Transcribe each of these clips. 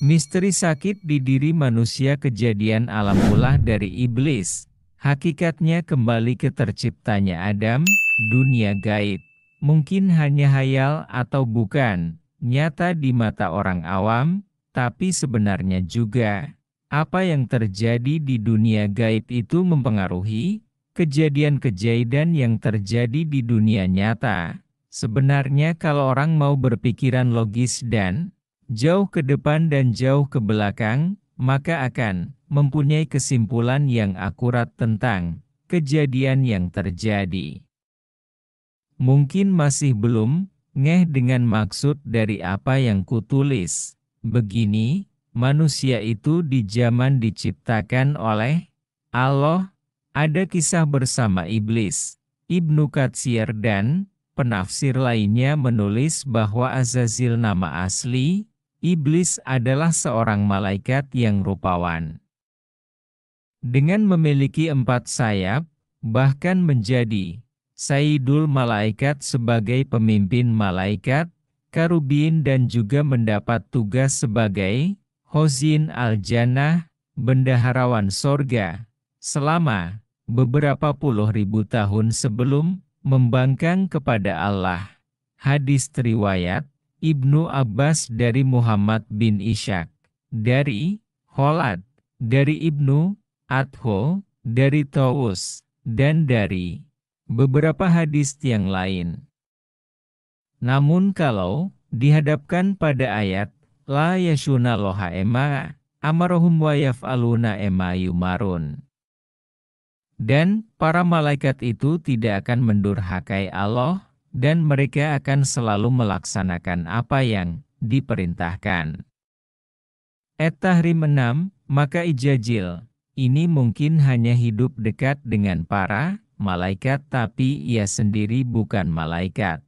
Misteri sakit di diri manusia kejadian alam ulah dari iblis. Hakikatnya kembali ke terciptanya Adam, dunia gaib. Mungkin hanya hayal atau bukan, nyata di mata orang awam, tapi sebenarnya juga. Apa yang terjadi di dunia gaib itu mempengaruhi kejadian-kejadian yang terjadi di dunia nyata. Sebenarnya kalau orang mau berpikiran logis dan jauh ke depan dan jauh ke belakang, maka akan mempunyai kesimpulan yang akurat tentang kejadian yang terjadi. Mungkin masih belum ngeh dengan maksud dari apa yang kutulis. Begini, manusia itu di zaman diciptakan oleh Allah, ada kisah bersama iblis. Ibnu Katsir dan penafsir lainnya menulis bahwa Azazil nama asli, iblis adalah seorang malaikat yang rupawan. Dengan memiliki 4 sayap, bahkan menjadi Sayyidul Malaikat sebagai pemimpin malaikat, karubin dan juga mendapat tugas sebagai Khozin al-Jannah, bendaharawan sorga, selama beberapa puluh ribu tahun sebelum membangkang kepada Allah. Hadis riwayat Ibnu Abbas dari Muhammad bin Ishaq, dari Kholad, dari Ibnu Adho, dari Taus, dan dari beberapa hadis yang lain. Namun kalau dihadapkan pada ayat La yashuna loha ema amarohum wa yaf'aluna ema yumarun, dan para malaikat itu tidak akan mendurhakai Allah, dan mereka akan selalu melaksanakan apa yang diperintahkan. At-Tahrim 6, maka ijajil, ini mungkin hanya hidup dekat dengan para malaikat tapi ia sendiri bukan malaikat.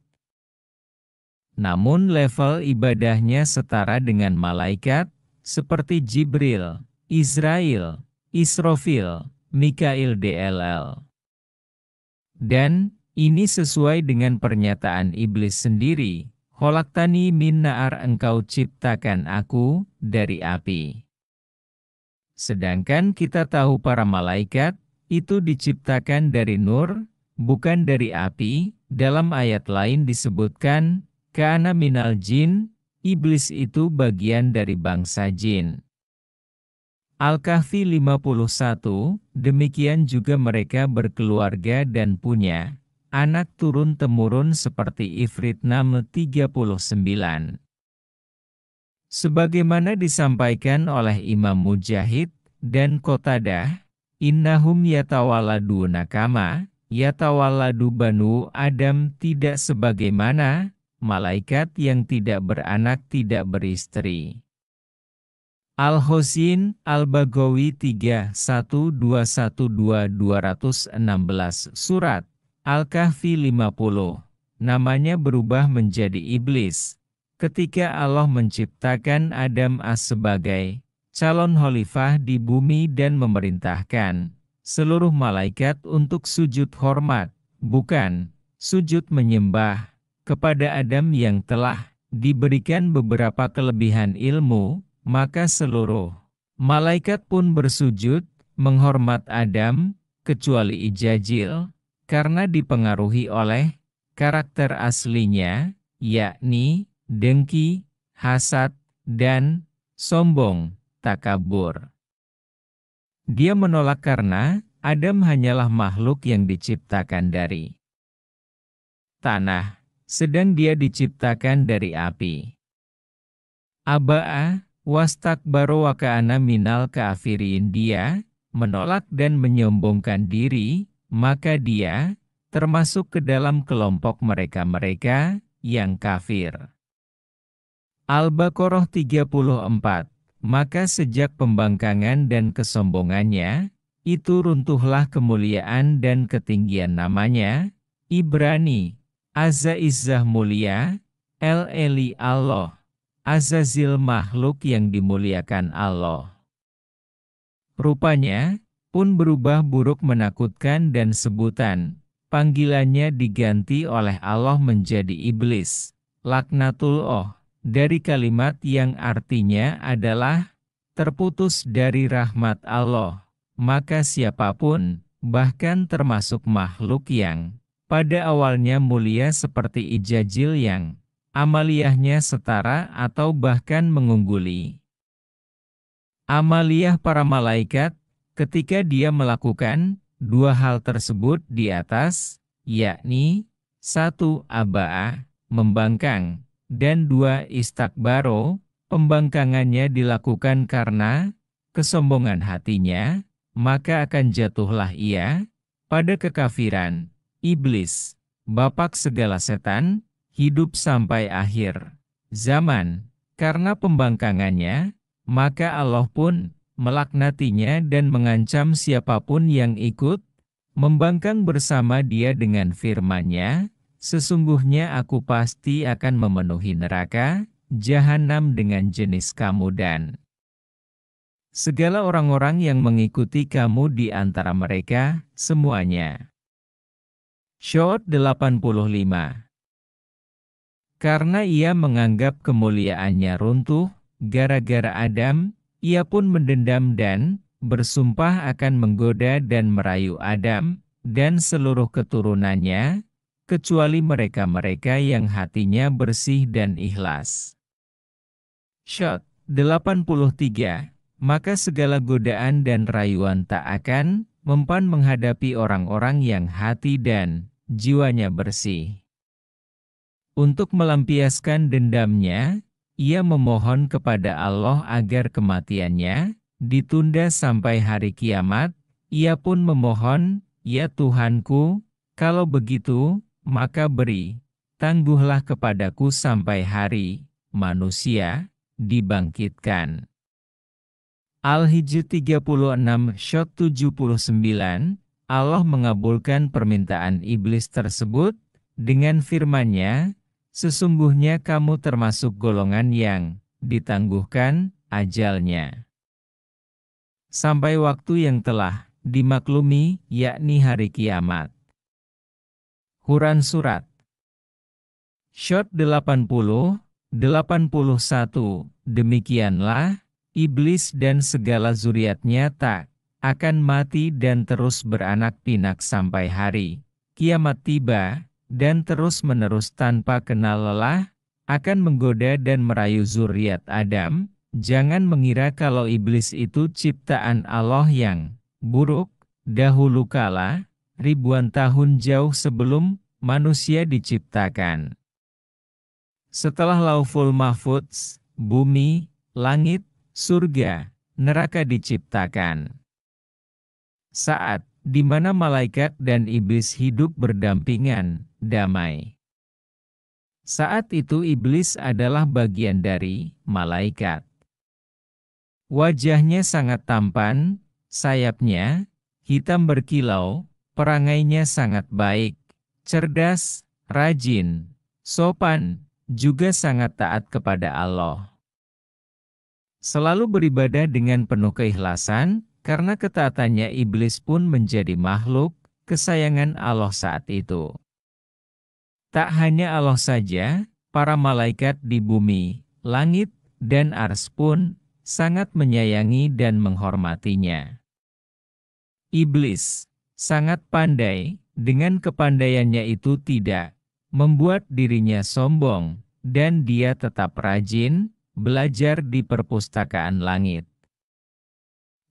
Namun level ibadahnya setara dengan malaikat, seperti Jibril, Israel, Israfil, Mikail DLL. Dan ini sesuai dengan pernyataan iblis sendiri, Kholaqtani min naar, engkau ciptakan aku dari api. Sedangkan kita tahu para malaikat itu diciptakan dari nur, bukan dari api. Dalam ayat lain disebutkan, Kana minal jin, iblis itu bagian dari bangsa jin. Al-Kahfi 51, demikian juga mereka berkeluarga dan punya anak turun-temurun seperti Ifrit Naml 39. Sebagaimana disampaikan oleh Imam Mujahid dan Qatadah, innahum yatawaladuna kama yatawaladu banu Adam, tidak sebagaimana malaikat yang tidak beranak tidak beristri. Al-Hosin, Al-Baghawi 3-1-212-216 Surat Al-Kahfi 50, namanya berubah menjadi iblis ketika Allah menciptakan Adam as sebagai calon khalifah di bumi dan memerintahkan seluruh malaikat untuk sujud hormat, bukan sujud menyembah, kepada Adam yang telah diberikan beberapa kelebihan ilmu. Maka seluruh malaikat pun bersujud menghormat Adam, kecuali Ijajil, karena dipengaruhi oleh karakter aslinya, yakni dengki, hasad, dan sombong, takabur. Dia menolak karena Adam hanyalah makhluk yang diciptakan dari tanah, sedang dia diciptakan dari api. Aba'a wastakbaru wa ka'ana minal kafirin, dia menolak dan menyombongkan diri, maka dia termasuk ke dalam kelompok mereka-mereka yang kafir. Al-Baqarah 34, maka sejak pembangkangan dan kesombongannya, itu runtuhlah kemuliaan dan ketinggian namanya. Ibrani, Azza Izzah mulia, El-Eli Allah. Azazil makhluk yang dimuliakan Allah. Rupanya pun berubah buruk menakutkan dan sebutan panggilannya diganti oleh Allah menjadi iblis. Laknatullah, dari kalimat yang artinya adalah terputus dari rahmat Allah. Maka siapapun, bahkan termasuk makhluk yang pada awalnya mulia seperti Ijajil yang amaliyahnya setara atau bahkan mengungguli amaliyah para malaikat, ketika dia melakukan dua hal tersebut di atas, yakni 1. Aba'ah, membangkang, dan 2. Istakbaro, pembangkangannya dilakukan karena kesombongan hatinya, maka akan jatuhlah ia pada kekafiran. Iblis, bapak segala setan, hidup sampai akhir zaman. Karena pembangkangannya, maka Allah pun melaknatinya dan mengancam siapapun yang ikut membangkang bersama dia dengan firman-Nya, sesungguhnya aku pasti akan memenuhi neraka jahanam dengan jenis kamu dan segala orang-orang yang mengikuti kamu di antara mereka semuanya. Syu'ara 85. Karena ia menganggap kemuliaannya runtuh, gara-gara Adam, ia pun mendendam dan bersumpah akan menggoda dan merayu Adam dan seluruh keturunannya, kecuali mereka-mereka yang hatinya bersih dan ikhlas. Syu'ara 83. Maka segala godaan dan rayuan tak akan mempan menghadapi orang-orang yang hati dan jiwanya bersih. Untuk melampiaskan dendamnya, ia memohon kepada Allah agar kematiannya ditunda sampai hari kiamat. Ia pun memohon, "Ya Tuhanku, kalau begitu, maka beri tangguhlah kepadaku sampai hari manusia dibangkitkan." Al-Hijr 36 Syot 79, Allah mengabulkan permintaan iblis tersebut dengan firman-Nya, "Sesungguhnya kamu termasuk golongan yang ditangguhkan ajalnya sampai waktu yang telah dimaklumi, yakni hari kiamat." Quran Surat Syot 80, 81, demikianlah iblis dan segala zuriatnya tak akan mati dan terus beranak pinak sampai hari kiamat tiba, dan terus-menerus tanpa kenal lelah, akan menggoda dan merayu zuriat Adam. Jangan mengira kalau iblis itu ciptaan Allah yang buruk. Dahulu kala, ribuan tahun jauh sebelum manusia diciptakan, setelah Lauful Mahfudz, bumi, langit, surga, neraka diciptakan, saat di mana malaikat dan iblis hidup berdampingan, damai. Saat itu iblis adalah bagian dari malaikat. Wajahnya sangat tampan, sayapnya hitam berkilau, perangainya sangat baik, cerdas, rajin, sopan, juga sangat taat kepada Allah. Selalu beribadah dengan penuh keikhlasan, karena ketaatannya iblis pun menjadi makhluk kesayangan Allah saat itu. Tak hanya Allah saja, para malaikat di bumi, langit, dan ars pun sangat menyayangi dan menghormatinya. Iblis sangat pandai, dengan kepandaiannya itu tidak membuat dirinya sombong, dan dia tetap rajin belajar di perpustakaan langit.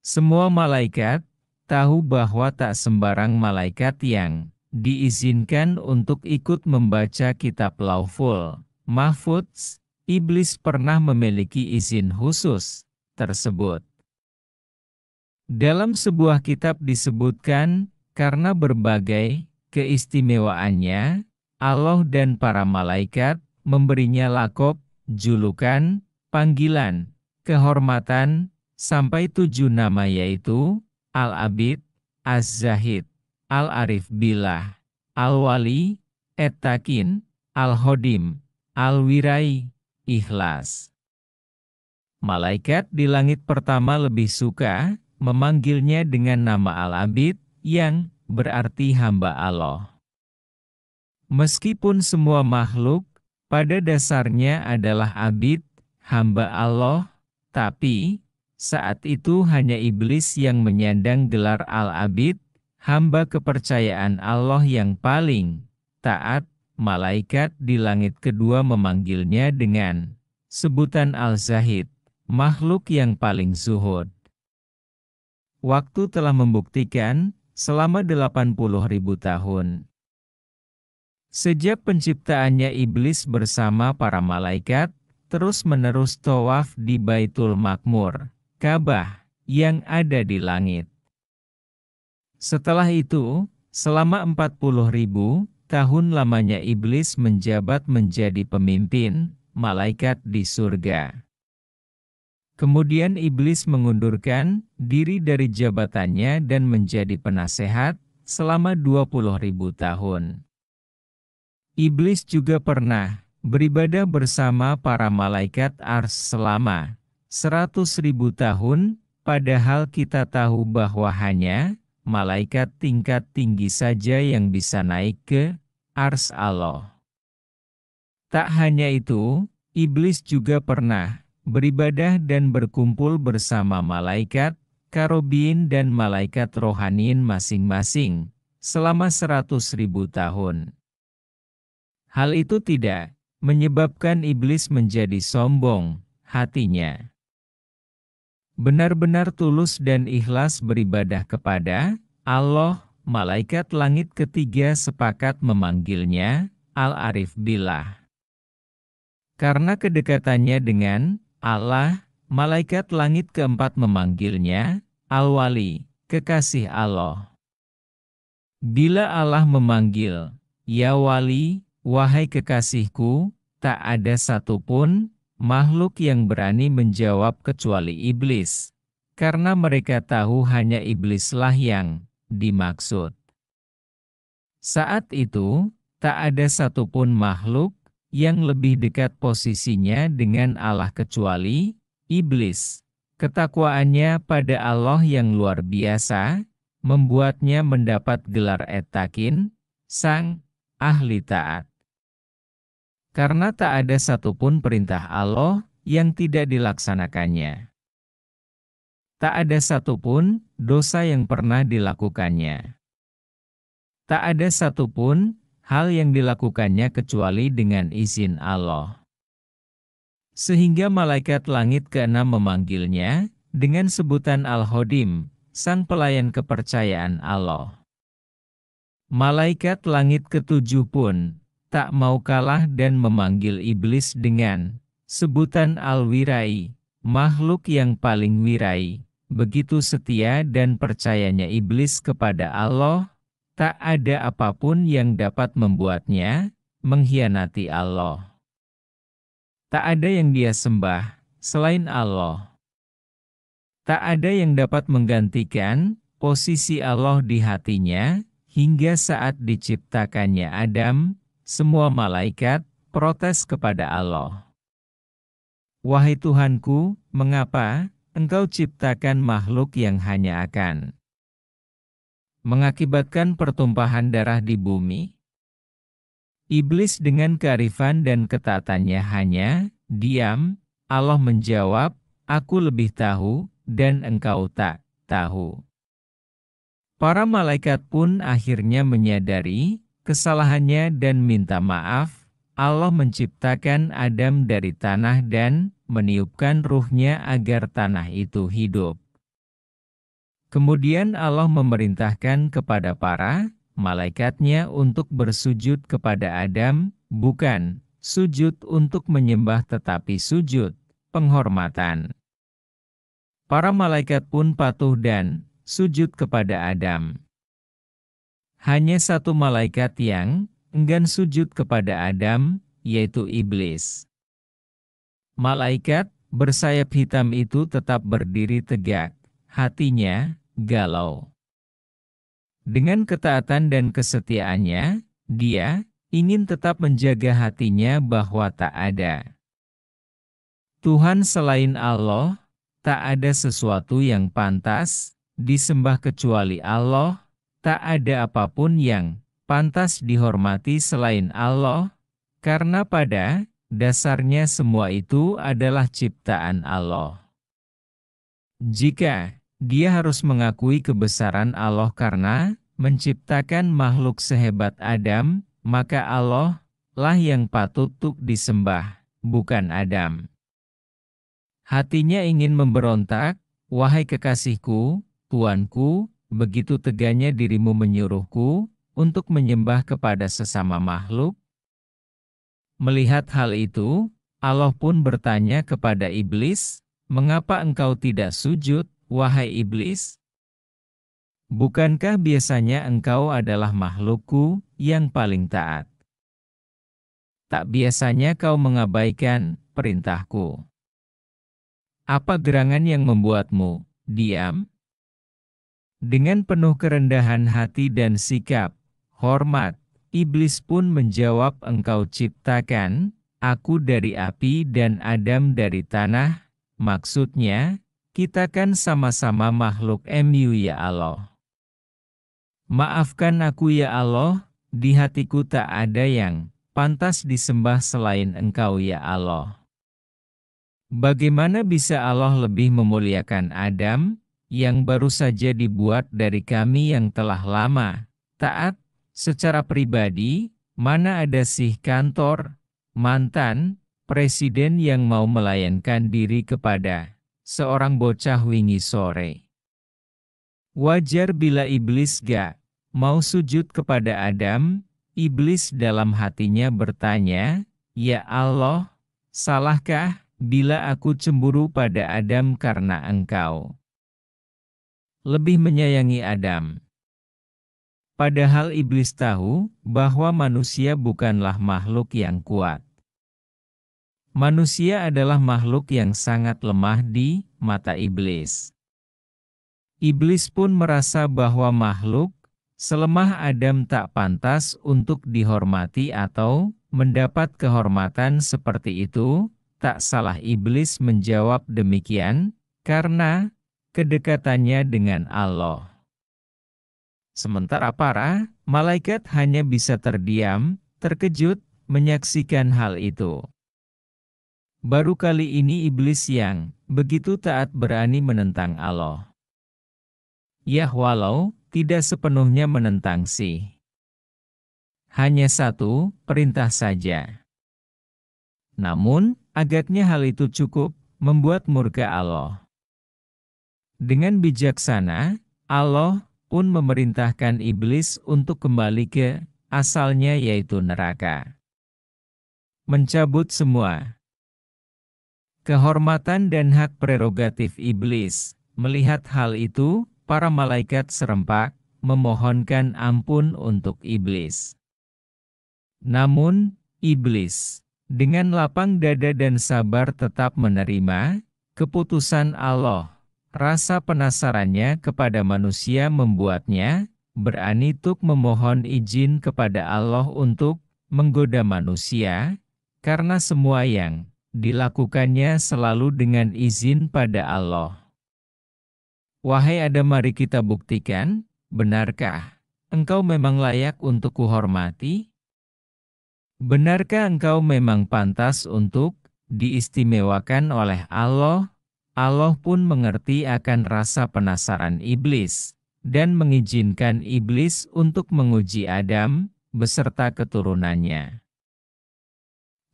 Semua malaikat tahu bahwa tak sembarang malaikat yang diizinkan untuk ikut membaca kitab Lauful Mahfudz. Iblis pernah memiliki izin khusus tersebut. Dalam sebuah kitab disebutkan, karena berbagai keistimewaannya, Allah dan para malaikat memberinya lakop, julukan, panggilan, kehormatan, sampai 7 nama, yaitu Al-Abid, Az-Zahid, Al-Arif Billah, Al-Wali, Et-Takin, Al-Hodim, Al-Wirai, Ikhlas. Malaikat di langit pertama lebih suka memanggilnya dengan nama Al-Abid, yang berarti hamba Allah. Meskipun semua makhluk pada dasarnya adalah abid, hamba Allah, tapi saat itu hanya iblis yang menyandang gelar al-abid, hamba kepercayaan Allah yang paling taat. Malaikat di langit kedua memanggilnya dengan sebutan al-zahid, makhluk yang paling zuhud. Waktu telah membuktikan, selama 80.000 tahun. Sejak penciptaannya iblis bersama para malaikat, terus-menerus tawaf di Baitul Makmur, Ka'bah, yang ada di langit. Setelah itu, selama 40.000 tahun lamanya iblis menjabat menjadi pemimpin malaikat di surga. Kemudian iblis mengundurkan diri dari jabatannya dan menjadi penasehat selama 20.000 tahun. Iblis juga pernah beribadah bersama para malaikat Ars selama 100.000 tahun, padahal kita tahu bahwa hanya malaikat tingkat tinggi saja yang bisa naik ke Ars Allah. Tak hanya itu, iblis juga pernah beribadah dan berkumpul bersama malaikat Karobin dan malaikat rohaniin masing-masing selama 100.000 tahun. Hal itu tidak menyebabkan iblis menjadi sombong hatinya. Benar-benar tulus dan ikhlas beribadah kepada Allah. Malaikat langit ketiga sepakat memanggilnya Al-Arif Billah. Karena kedekatannya dengan Allah, malaikat langit keempat memanggilnya Al-Wali, kekasih Allah. Bila Allah memanggil, "Ya Wali, wahai kekasihku," tak ada satupun makhluk yang berani menjawab kecuali iblis, karena mereka tahu hanya iblislah yang dimaksud. Saat itu, tak ada satupun makhluk yang lebih dekat posisinya dengan Allah kecuali iblis. Ketakwaannya pada Allah yang luar biasa, membuatnya mendapat gelar Etakin, sang ahli taat. Karena tak ada satupun perintah Allah yang tidak dilaksanakannya. Tak ada satupun dosa yang pernah dilakukannya. Tak ada satupun hal yang dilakukannya kecuali dengan izin Allah. Sehingga malaikat langit keenam memanggilnya dengan sebutan Al-Khodim, sang pelayan kepercayaan Allah. Malaikat langit ketujuh pun tak mau kalah dan memanggil iblis dengan sebutan Al-Wirai, makhluk yang paling wirai. Begitu setia dan percayanya iblis kepada Allah, tak ada apapun yang dapat membuatnya mengkhianati Allah. Tak ada yang dia sembah selain Allah. Tak ada yang dapat menggantikan posisi Allah di hatinya hingga saat diciptakannya Adam. Semua malaikat protes kepada Allah. "Wahai Tuhanku, mengapa Engkau ciptakan makhluk yang hanya akan mengakibatkan pertumpahan darah di bumi?" Iblis dengan kearifan dan ketaatannya hanya diam. Allah menjawab, "Aku lebih tahu, dan engkau tak tahu." Para malaikat pun akhirnya menyadari kesalahannya dan minta maaf. Allah menciptakan Adam dari tanah dan meniupkan ruhnya agar tanah itu hidup. Kemudian Allah memerintahkan kepada para malaikatnya untuk bersujud kepada Adam, bukan sujud untuk menyembah tetapi sujud penghormatan. Para malaikat pun patuh dan sujud kepada Adam. Hanya satu malaikat yang enggan sujud kepada Adam, yaitu iblis. Malaikat bersayap hitam itu tetap berdiri tegak, hatinya galau. Dengan ketaatan dan kesetiaannya, dia ingin tetap menjaga hatinya bahwa tak ada Tuhan selain Allah, tak ada sesuatu yang pantas disembah kecuali Allah, tak ada apapun yang pantas dihormati selain Allah, Karena pada dasarnya semua itu adalah ciptaan Allah. Jika dia harus mengakui kebesaran Allah karena menciptakan makhluk sehebat Adam, maka Allah lah yang patut disembah, bukan Adam. Hatinya ingin memberontak, "Wahai kekasihku, Tuanku, begitu teganya dirimu menyuruhku untuk menyembah kepada sesama makhluk?" Melihat hal itu, Allah pun bertanya kepada iblis, "Mengapa engkau tidak sujud, wahai iblis? Bukankah biasanya engkau adalah makhlukku yang paling taat? Tak biasanya kau mengabaikan perintahku. Apa gerangan yang membuatmu diam?" Dengan penuh kerendahan hati dan sikap hormat, iblis pun menjawab, "Engkau ciptakan aku dari api dan Adam dari tanah, maksudnya, kita kan sama-sama makhluk ya Allah. Maafkan aku ya Allah, di hatiku tak ada yang pantas disembah selain Engkau ya Allah." Bagaimana bisa Allah lebih memuliakan Adam, yang baru saja dibuat dari kami yang telah lama taat secara pribadi? Mana ada sih kantor, mantan, presiden yang mau melayankan diri kepada seorang bocah wingi sore? Wajar bila iblis gak mau sujud kepada Adam. Iblis dalam hatinya bertanya, "Ya Allah, salahkah bila aku cemburu pada Adam karena Engkau lebih menyayangi Adam?" Padahal iblis tahu bahwa manusia bukanlah makhluk yang kuat. Manusia adalah makhluk yang sangat lemah di mata iblis. Iblis pun merasa bahwa makhluk selemah Adam tak pantas untuk dihormati atau mendapat kehormatan seperti itu. Tak salah iblis menjawab demikian, karena kedekatannya dengan Allah. Sementara para malaikat hanya bisa terdiam, terkejut, menyaksikan hal itu. Baru kali ini iblis yang begitu taat berani menentang Allah. Ya, walau tidak sepenuhnya menentang sih. Hanya satu perintah saja. Namun, agaknya hal itu cukup membuat murka Allah. Dengan bijaksana, Allah pun memerintahkan iblis untuk kembali ke asalnya, yaitu neraka. Mencabut semua kehormatan dan hak prerogatif iblis. Melihat hal itu, para malaikat serempak memohonkan ampun untuk iblis. Namun, iblis dengan lapang dada dan sabar tetap menerima keputusan Allah. Rasa penasarannya kepada manusia membuatnya berani memohon izin kepada Allah untuk menggoda manusia, karena semua yang dilakukannya selalu dengan izin pada Allah. "Wahai Adam, mari kita buktikan, benarkah engkau memang layak untuk kuhormati? Benarkah engkau memang pantas untuk diistimewakan oleh Allah?" Allah pun mengerti akan rasa penasaran iblis, dan mengizinkan iblis untuk menguji Adam beserta keturunannya.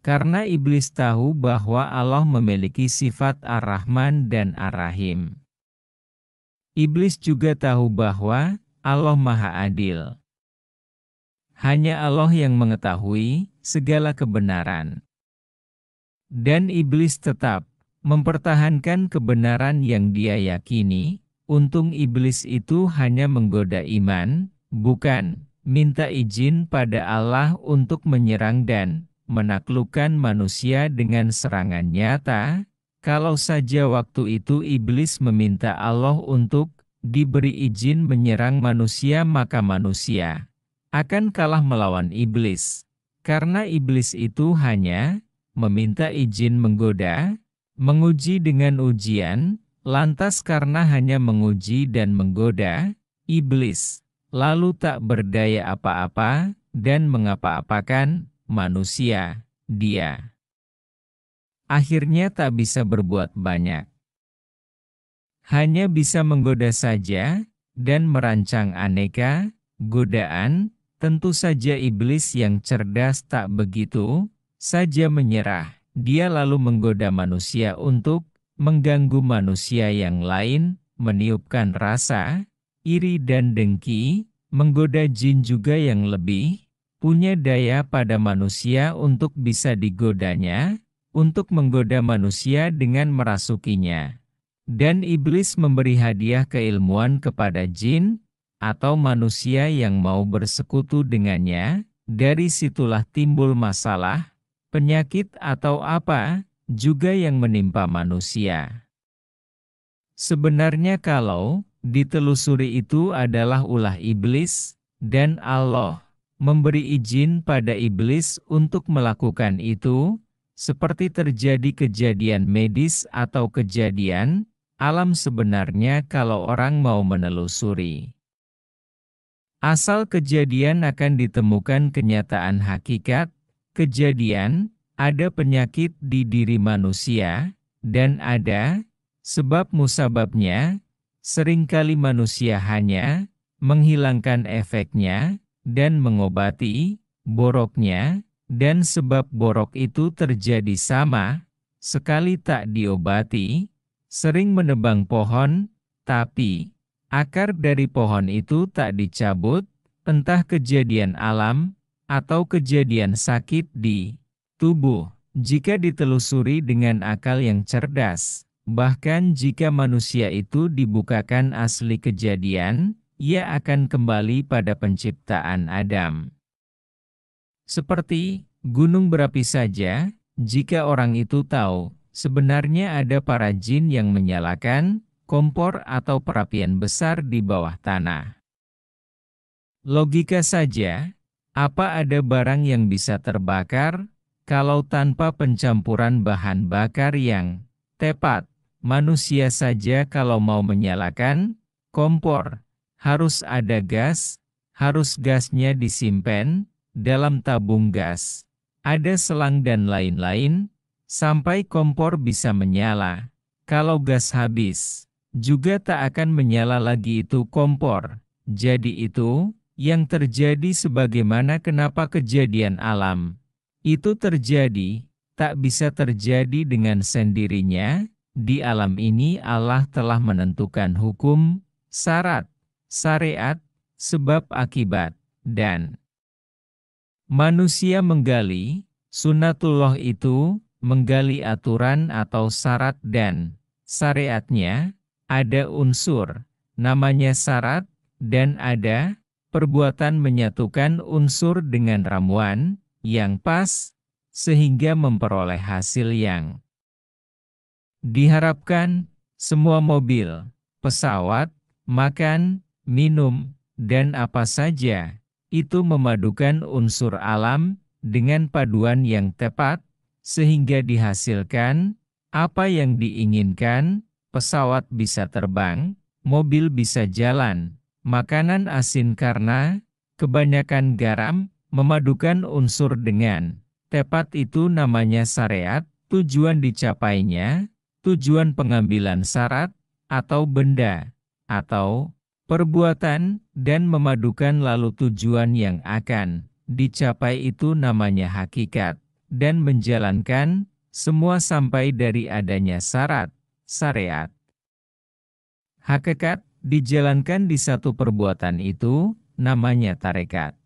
Karena iblis tahu bahwa Allah memiliki sifat Ar-Rahman dan Ar-Rahim. Iblis juga tahu bahwa Allah Maha Adil. Hanya Allah yang mengetahui segala kebenaran. Dan iblis tetap mempertahankan kebenaran yang dia yakini. Untung iblis itu hanya menggoda iman, bukan minta izin pada Allah untuk menyerang dan menaklukkan manusia dengan serangan nyata. Kalau saja waktu itu iblis meminta Allah untuk diberi izin menyerang manusia, maka manusia akan kalah melawan iblis. Karena iblis itu hanya meminta izin menggoda, menguji dengan ujian, lantas karena hanya menguji dan menggoda, iblis lalu tak berdaya apa-apa dan mengapa-apakan manusia, dia akhirnya tak bisa berbuat banyak. Hanya bisa menggoda saja, dan merancang aneka godaan. Tentu saja iblis yang cerdas tak begitu saja menyerah. Dia lalu menggoda manusia untuk mengganggu manusia yang lain, meniupkan rasa iri dan dengki, menggoda jin juga yang lebih punya daya pada manusia untuk bisa digodanya, untuk menggoda manusia dengan merasukinya. Dan iblis memberi hadiah keilmuan kepada jin atau manusia yang mau bersekutu dengannya. Dari situlah timbul masalah, penyakit atau apa juga yang menimpa manusia. Sebenarnya kalau ditelusuri itu adalah ulah iblis, dan Allah memberi izin pada iblis untuk melakukan itu, seperti terjadi kejadian medis atau kejadian alam sebenarnya kalau orang mau menelusuri. Asal kejadian akan ditemukan kenyataan hakikat, kejadian, ada penyakit di diri manusia, dan ada sebab musababnya, seringkali manusia hanya menghilangkan efeknya, dan mengobati boroknya, dan sebab borok itu terjadi sama, sekali tak diobati, sering menebang pohon, tapi akar dari pohon itu tak dicabut, entah kejadian alam, atau kejadian sakit di tubuh. Jika ditelusuri dengan akal yang cerdas, bahkan jika manusia itu dibukakan asli kejadian, ia akan kembali pada penciptaan Adam. Seperti gunung berapi saja, jika orang itu tahu, sebenarnya ada para jin yang menyalakan kompor atau perapian besar di bawah tanah. Logika saja, apa ada barang yang bisa terbakar, kalau tanpa pencampuran bahan bakar yang tepat? Manusia saja kalau mau menyalakan kompor, harus ada gas, harus gasnya disimpan dalam tabung gas, ada selang dan lain-lain, sampai kompor bisa menyala. Kalau gas habis, juga tak akan menyala lagi itu kompor. Jadi itu yang terjadi sebagaimana kenapa kejadian alam itu terjadi, tak bisa terjadi dengan sendirinya. Di alam ini Allah telah menentukan hukum, syarat, syariat, sebab akibat, dan manusia menggali sunnatullah itu, menggali aturan atau syarat dan syariatnya. Ada unsur namanya syarat, dan ada perbuatan menyatukan unsur dengan ramuan yang pas, sehingga memperoleh hasil yang diharapkan. Semua mobil, pesawat, makan, minum, dan apa saja itu memadukan unsur alam dengan paduan yang tepat, sehingga dihasilkan apa yang diinginkan. Pesawat bisa terbang, mobil bisa jalan, makanan asin karena kebanyakan garam, memadukan unsur dengan tepat itu namanya syariat. Tujuan dicapainya, tujuan pengambilan syarat, atau benda, atau perbuatan, dan memadukan lalu tujuan yang akan dicapai itu namanya hakikat, dan menjalankan semua sampai dari adanya syarat, syariat. Hakikat dijalankan di satu perbuatan itu namanya tarekat.